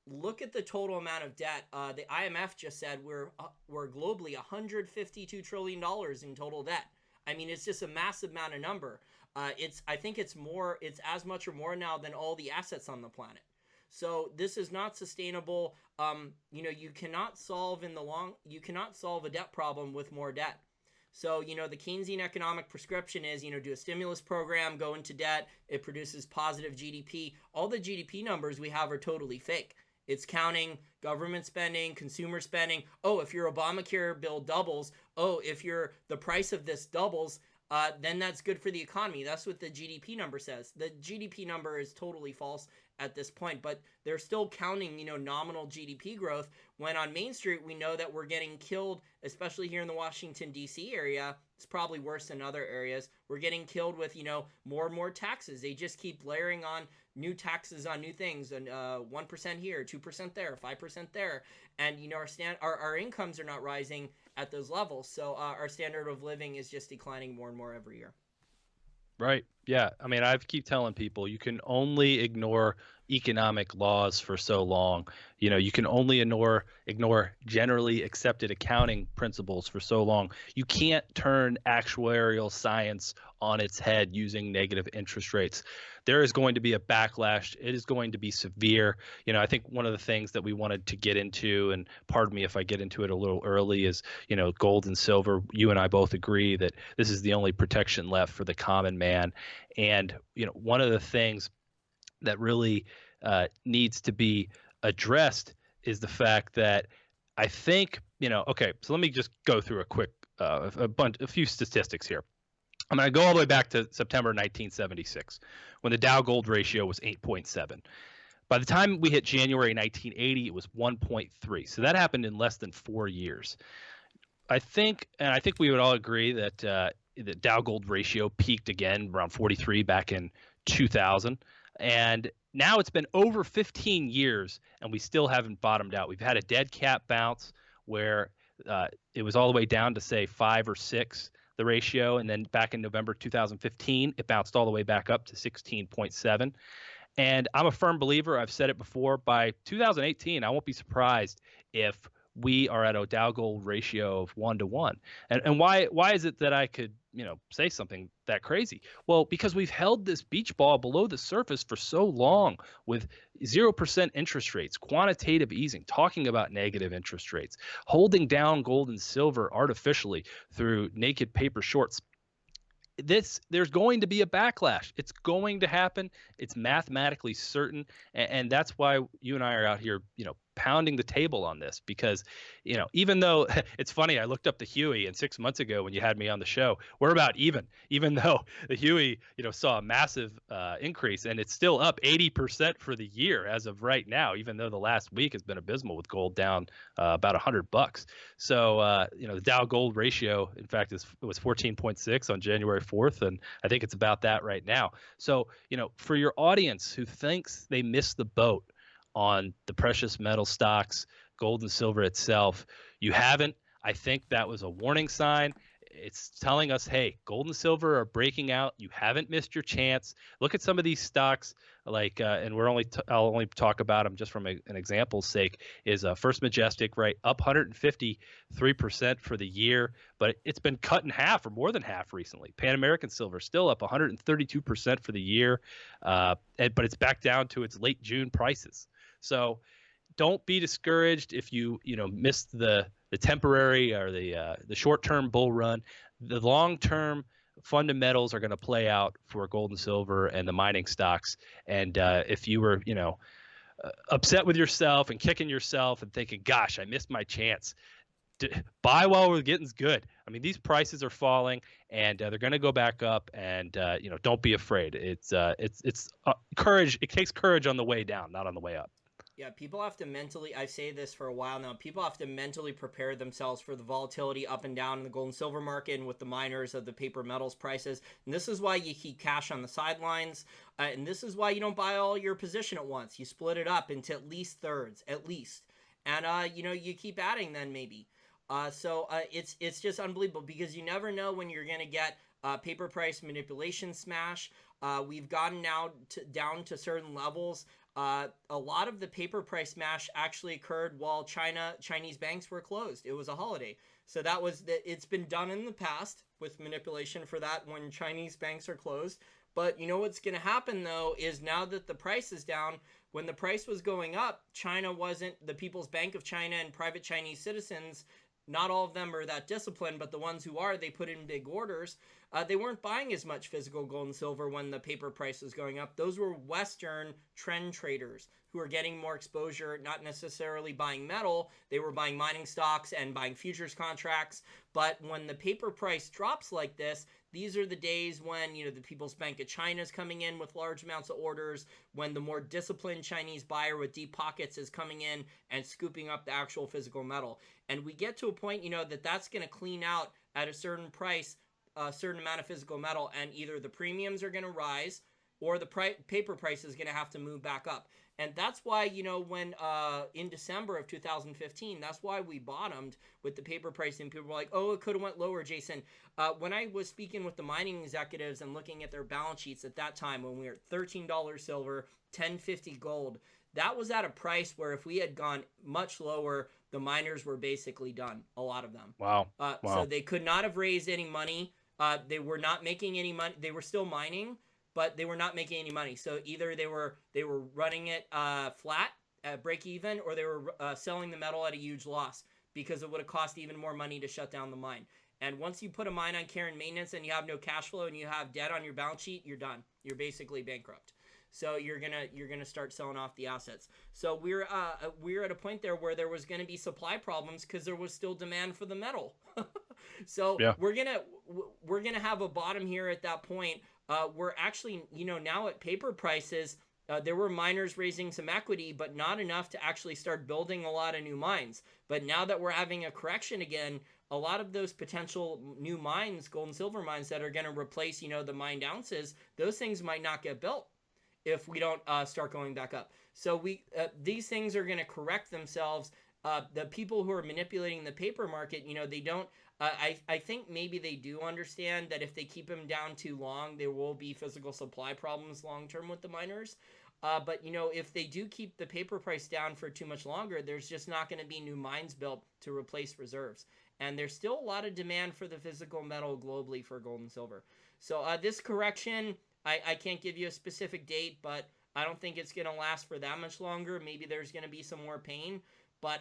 look at the total amount of debt. The IMF just said we're globally $152 trillion in total debt. I mean, it's just a massive amount of number. I think it's as much or more now than all the assets on the planet. So this is not sustainable. You cannot solve a debt problem with more debt. So, the Keynesian economic prescription is, do a stimulus program, go into debt, it produces positive GDP. All the GDP numbers we have are totally fake. It's counting government spending, consumer spending. Oh, if your Obamacare bill doubles, if the price of this doubles, then that's good for the economy. That's what the GDP number says. The GDP number is totally false at this point, but they're still counting, nominal GDP growth, when on Main Street we know that we're getting killed, especially here in the Washington, D.C. area. It's probably worse than other areas. We're getting killed with, more and more taxes. They just keep layering on new taxes on new things, and 1% here, 2% there, 5% there. And, our incomes are not rising at those levels. So our standard of living is just declining more and more every year. Right. Yeah. I mean, I keep telling people you can only ignore economic laws for so long. You can only ignore generally accepted accounting principles for so long. You can't turn actuarial science on its head using negative interest rates. There is going to be a backlash. It is going to be severe. I think one of the things that we wanted to get into, and pardon me if I get into it a little early, is, gold and silver. You and I both agree that this is the only protection left for the common man. And, one of the things that really needs to be addressed is the fact that I think, okay, so let me just go through a quick, a few statistics here. I'm going to go all the way back to September 1976, when the Dow Gold ratio was 8.7. By the time we hit January 1980, it was 1.3. So that happened in less than 4 years. I think we would all agree that the Dow Gold ratio peaked again around 43 back in 2000. And now it's been over 15 years, and we still haven't bottomed out. We've had a dead cat bounce where it was all the way down to, say, 5 or 6, the ratio. And then back in November 2015, it bounced all the way back up to 16.7. And I'm a firm believer, I've said it before, by 2018, I won't be surprised if we are at a Dow Gold ratio of 1-to-1. And why is it that I could, say something that crazy? Well, because we've held this beach ball below the surface for so long with 0% interest rates, quantitative easing, talking about negative interest rates, holding down gold and silver artificially through naked paper shorts. There's going to be a backlash. It's going to happen. It's mathematically certain, and that's why you and I are out here, pounding the table on this, because, even though it's funny, I looked up the Huey, and 6 months ago when you had me on the show, we're about even though the Huey, saw a massive increase, and it's still up 80% for the year as of right now, even though the last week has been abysmal with gold down about $100. So, the Dow Gold ratio, in fact, it was 14.6 on January 4th, and I think it's about that right now. So, for your audience who thinks they missed the boat on the precious metal stocks, gold and silver itself, you haven't. I think that was a warning sign. It's telling us, hey, gold and silver are breaking out. You haven't missed your chance. Look at some of these stocks, like, and I'll only talk about them just from an example's sake. Is First Majestic, right, up 153% for the year, but it's been cut in half or more than half recently. Pan American Silver still up 132% for the year, but it's back down to its late June prices. So don't be discouraged if you missed the temporary or the short-term bull run. The long-term fundamentals are going to play out for gold and silver and the mining stocks. And if you were upset with yourself and kicking yourself and thinking, gosh, I missed my chance, buy while we're getting good. I mean, these prices are falling, and they're going to go back up. And don't be afraid. It's courage. It takes courage on the way down, not on the way up. Yeah, people have to mentally, I say this for a while now, people have to mentally prepare themselves for the volatility up and down in the gold and silver market and with the miners of the paper metals prices. And this is why you keep cash on the sidelines. And this is why you don't buy all your position at once. You split it up into at least thirds, at least. And, you keep adding then maybe. So it's just unbelievable, because you never know when you're going to get paper price manipulation smash. We've gotten now down to certain levels. A lot of the paper price smash actually occurred while Chinese banks were closed. It was a holiday. So it's been done in the past with manipulation for that when Chinese banks are closed. But what's going to happen, though, is now that the price is down, when the price was going up, China wasn't, the People's Bank of China and private Chinese citizens, not all of them are that disciplined, but the ones who are, they put in big orders. They weren't buying as much physical gold and silver when the paper price was going up. Those were Western trend traders who were getting more exposure, not necessarily buying metal. They were buying mining stocks and buying futures contracts. But when the paper price drops like this, these are the days when, the People's Bank of China is coming in with large amounts of orders, when the more disciplined Chinese buyer with deep pockets is coming in and scooping up the actual physical metal. And we get to a point, that's going to clean out at a certain price, a certain amount of physical metal, and either the premiums are going to rise or the paper price is going to have to move back up. And that's why, when in December of 2015, that's why we bottomed with the paper price, and people were like, oh, it could have went lower, Jason. When I was speaking with the mining executives and looking at their balance sheets at that time, when we were at $13 silver, $10.50 gold, that was at a price where if we had gone much lower, the miners were basically done, a lot of them. Wow. So they could not have raised any money. They were not making any money. They were still mining, but they were not making any money. So either they were running it flat at break even, or they were selling the metal at a huge loss, because it would have cost even more money to shut down the mine. And once you put a mine on care and maintenance and you have no cash flow and you have debt on your balance sheet, you're done. You're basically bankrupt. So you're gonna start selling off the assets. So we're at a point there where there was gonna be supply problems because there was still demand for the metal. So yeah. we're gonna have a bottom here at that point. We're actually now at paper prices. There were miners raising some equity, but not enough to actually start building a lot of new mines. But now that we're having a correction again, a lot of those potential new mines, gold and silver mines that are going to replace, the mined ounces, those things might not get built if we don't start going back up. So these things are going to correct themselves. The people who are manipulating the paper market, they don't. I think maybe they do understand that if they keep them down too long, there will be physical supply problems long term with the miners. But if they do keep the paper price down for too much longer, there's just not going to be new mines built to replace reserves. And there's still a lot of demand for the physical metal globally for gold and silver. So this correction, I can't give you a specific date, but I don't think it's going to last for that much longer. Maybe there's going to be some more pain. But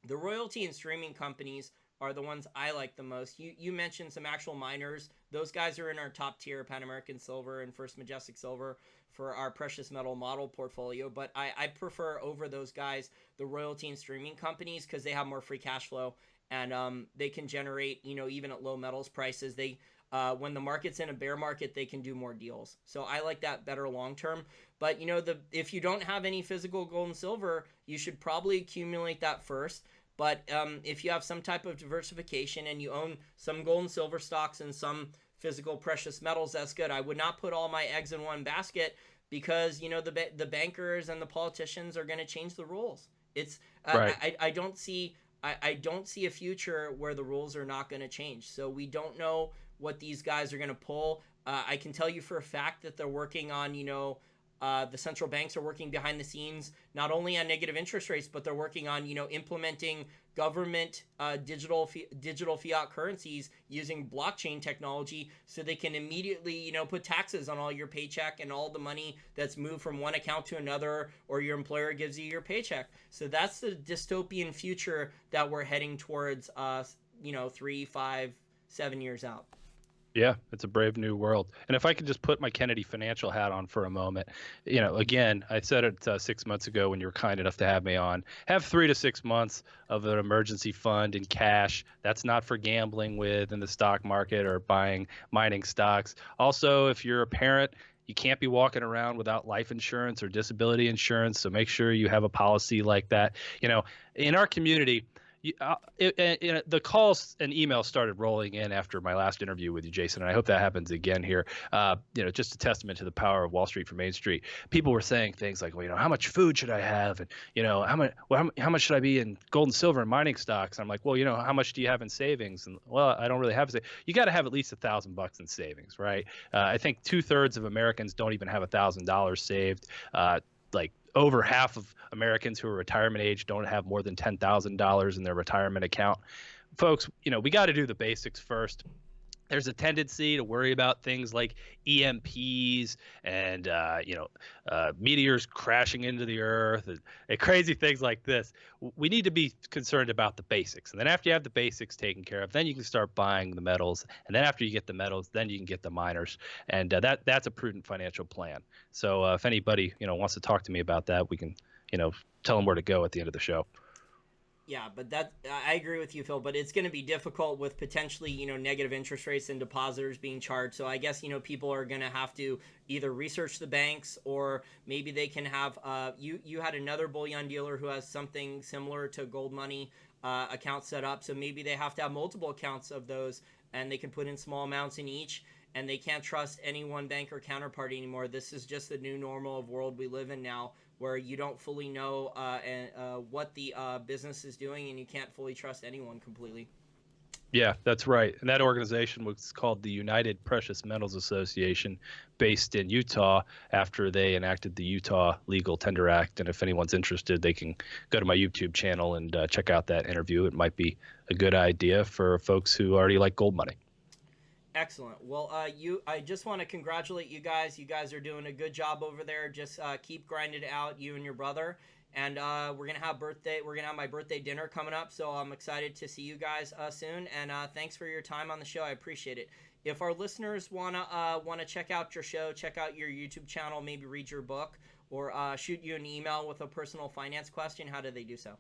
the royalty and streaming companies are the ones I like the most. You mentioned some actual miners. Those guys are in our top tier, Pan American Silver and First Majestic Silver, for our precious metal model portfolio. But I prefer over those guys the royalty and streaming companies because they have more free cash flow, and they can generate, even at low metals prices, when the market's in a bear market, they can do more deals. So I like that better long term. But if you don't have any physical gold and silver, you should probably accumulate that first. But if you have some type of diversification and you own some gold and silver stocks and some physical precious metals, that's good. I would not put all my eggs in one basket because the bankers and the politicians are going to change the rules. It's Right. I don't see a future where the rules are not going to change. So we don't know what these guys are going to pull. I can tell you for a fact that they're working on, the central banks are working behind the scenes, not only on negative interest rates, but they're working on, implementing government digital fiat currencies using blockchain technology so they can immediately, put taxes on all your paycheck and all the money that's moved from one account to another, or your employer gives you your paycheck. So that's the dystopian future that we're heading towards, 3, 5, 7 years out. Yeah, it's a brave new world. And if I could just put my Kennedy Financial hat on for a moment, again, I said it 6 months ago when you were kind enough to have me on. Have 3 to 6 months of an emergency fund in cash. That's not for gambling with in the stock market or buying mining stocks. Also, if you're a parent, you can't be walking around without life insurance or disability insurance. So make sure you have a policy like that. In our community, the calls and emails started rolling in after my last interview with you, Jason, and I hope that happens again here. Just a testament to the power of Wall Street for Main Street. People were saying things like, well, how much food should I have, and how much should I be in gold and silver and mining stocks? And I'm like, well, how much do you have in savings? And well, I don't really have a. You got to have at least $1,000 in savings, right? I think 2/3 of Americans don't even have $1,000 saved. Like over half of Americans who are retirement age don't have more than $10,000 in their retirement account. Folks, we got to do the basics first. There's a tendency to worry about things like EMPs and meteors crashing into the earth and crazy things like this. We need to be concerned about the basics, and then after you have the basics taken care of, then you can start buying the metals, and then after you get the metals, then you can get the miners, and that's a prudent financial plan. So if anybody wants to talk to me about that, we can tell them where to go at the end of the show. Yeah, but I agree with you, Phil, but it's going to be difficult with potentially, negative interest rates and depositors being charged. So I guess, people are going to have to either research the banks, or maybe they can have, you had another bullion dealer who has something similar to gold money account set up. So maybe they have to have multiple accounts of those, and they can put in small amounts in each, and they can't trust any one bank or counterparty anymore. This is just the new normal of world we live in now, where you don't fully know what the business is doing, and you can't fully trust anyone completely. Yeah, that's right. And that organization was called the United Precious Metals Association, based in Utah after they enacted the Utah Legal Tender Act. And if anyone's interested, they can go to my YouTube channel and check out that interview. It might be a good idea for folks who already like gold money. Excellent. Well, I just want to congratulate you guys. You guys are doing a good job over there. Just keep grinding it out, you and your brother. And we're gonna have my birthday dinner coming up. So I'm excited to see you guys soon. And thanks for your time on the show. I appreciate it. If our listeners wanna check out your show, check out your YouTube channel, maybe read your book, or shoot you an email with a personal finance question, how do they do so?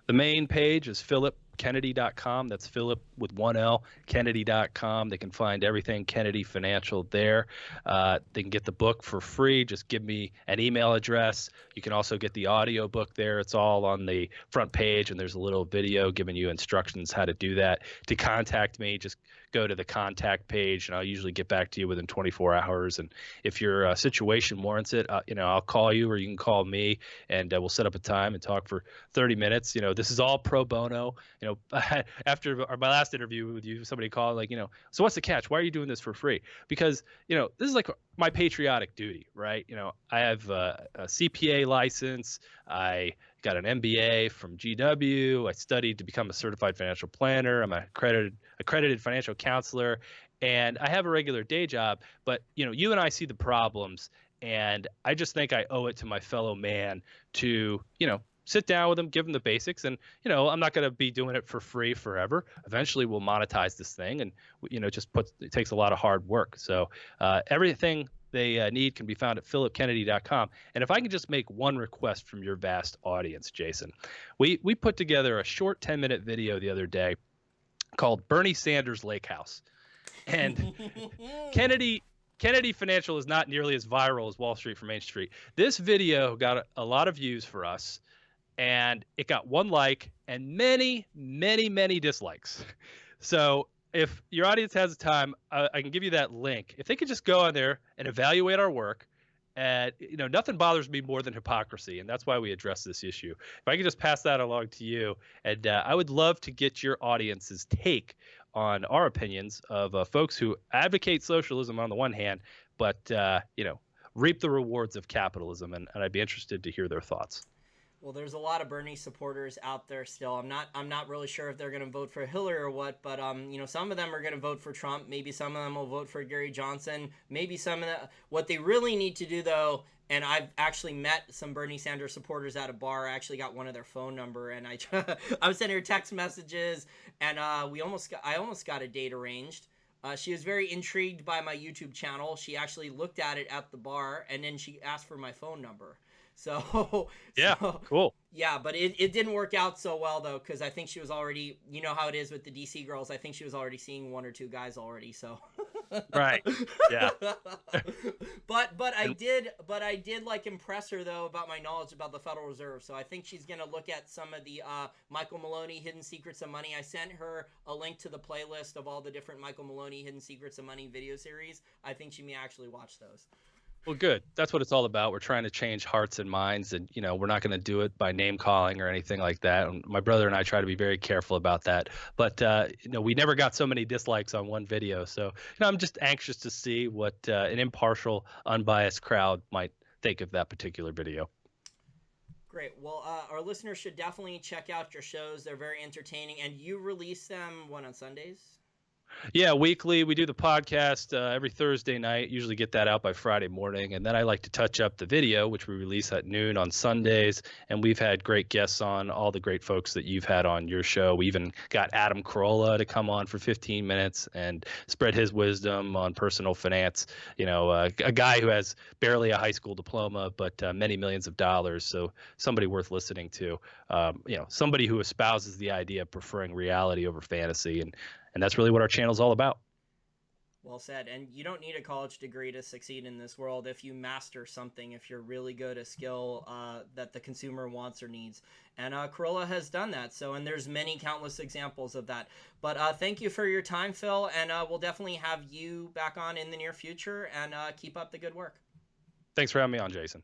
The main page is philippkennedy.com. That's Philip with one L, Kennedy.com. They can find everything Kennedy Financial there. They can get the book for free. Just give me an email address. You can also get the audio book there. It's all on the front page, and there's a little video giving you instructions how to do that. To contact me, just go to the contact page, and I'll usually get back to you within 24 hours. And if your situation warrants it, I'll call you, or you can call me, and we'll set up a time and talk for 30 minutes. This is all pro bono. after my last interview with you, somebody called like, so what's the catch? Why are you doing this for free? Because, this is like my patriotic duty, right? I have a CPA license. I got an MBA from GW. I studied to become a certified financial planner. I'm an accredited financial counselor, and I have a regular day job. But, you and I see the problems, and I just think I owe it to my fellow man to, sit down with them, give them the basics. And, I'm not going to be doing it for free forever. Eventually we'll monetize this thing, and, it takes a lot of hard work. So everything they need can be found at philipkennedy.com. And if I can just make one request from your vast audience, Jason, we put together a short 10-minute video the other day called Bernie Sanders Lake House. And Kennedy Financial is not nearly as viral as Wall Street from Main Street. This video got a lot of views for us, and it got 1 like and many, many, many dislikes. So if your audience has the time, I can give you that link. If they could just go on there and evaluate our work, and nothing bothers me more than hypocrisy, and that's why we address this issue. If I could just pass that along to you, and I would love to get your audience's take on our opinions of folks who advocate socialism on the one hand, but reap the rewards of capitalism, and I'd be interested to hear their thoughts. Well, there's a lot of Bernie supporters out there still. I'm not really sure if they're going to vote for Hillary or what, but some of them are going to vote for Trump. Maybe some of them will vote for Gary Johnson. Maybe some of the what they really need to do though. And I've actually met some Bernie Sanders supporters at a bar. I actually got one of their phone number, and I was sending her text messages, and I almost got a date arranged. She was very intrigued by my YouTube channel. She actually looked at it at the bar, and then she asked for my phone number. So yeah, cool. Yeah, but it didn't work out so well though, because I think she was already, you know how it is with the DC girls. I think she was already seeing 1 or 2 guys already. So right, yeah. but I did like impress her though about my knowledge about the Federal Reserve. So I think she's gonna look at some of the Michael Maloney Hidden Secrets of Money. I sent her a link to the playlist of all the different Michael Maloney Hidden Secrets of Money video series. I think she may actually watch those. Well, good. That's what it's all about. We're trying to change hearts and minds, and we're not going to do it by name calling or anything like that. And my brother and I try to be very careful about that. But we never got so many dislikes on one video, so I'm just anxious to see what an impartial, unbiased crowd might think of that particular video. Great. Well, our listeners should definitely check out your shows. They're very entertaining, and you release them on Sundays? Yeah, weekly. We do the podcast every Thursday night, usually get that out by Friday morning. And then I like to touch up the video, which we release at noon on Sundays. And we've had great guests on, all the great folks that you've had on your show. We even got Adam Carolla to come on for 15 minutes and spread his wisdom on personal finance. A guy who has barely a high school diploma, but many millions of dollars. So somebody worth listening to, somebody who espouses the idea of preferring reality over fantasy. And that's really what our channel is all about. Well said. And you don't need a college degree to succeed in this world if you master something, if you're really good at a skill that the consumer wants or needs. And Carolla has done that. And there's many countless examples of that. But thank you for your time, Phil. And we'll definitely have you back on in the near future, and keep up the good work. Thanks for having me on, Jason.